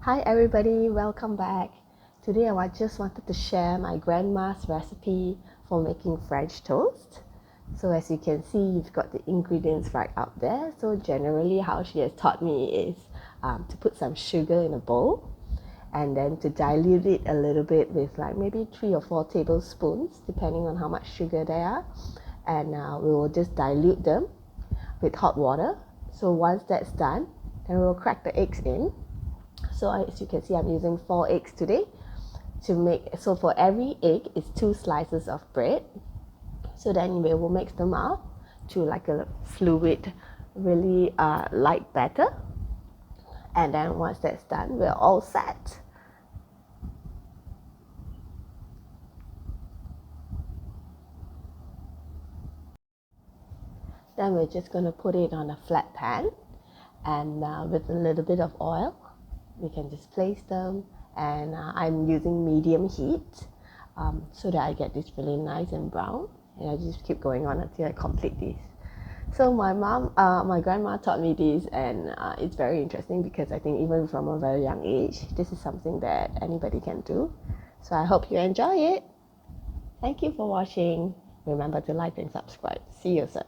Hi everybody, welcome back. Today I just wanted to share my grandma's recipe for making French toast. So as you can see, you've got the ingredients right out there. So generally how she has taught me is to put some sugar in a bowl and then to dilute it a little bit with like maybe 3 or 4 tablespoons depending on how much sugar there are. And we will just dilute them with hot water. So once that's done, then we will crack the eggs in. So as you can see, I'm using 4 eggs today to make. So for every egg is 2 slices of bread. So then we will mix them up to like a fluid, really light batter. And then once that's done, we're all set. Then we're just going to put it on a flat pan, and with a little bit of oil, we can just place them. And I'm using medium heat so that I get this really nice and brown. And I just keep going on until I complete this. So my grandma taught me this, and it's very interesting because I think even from a very young age, this is something that anybody can do. So I hope you enjoy it. Thank you for watching. Remember to like and subscribe. See you soon.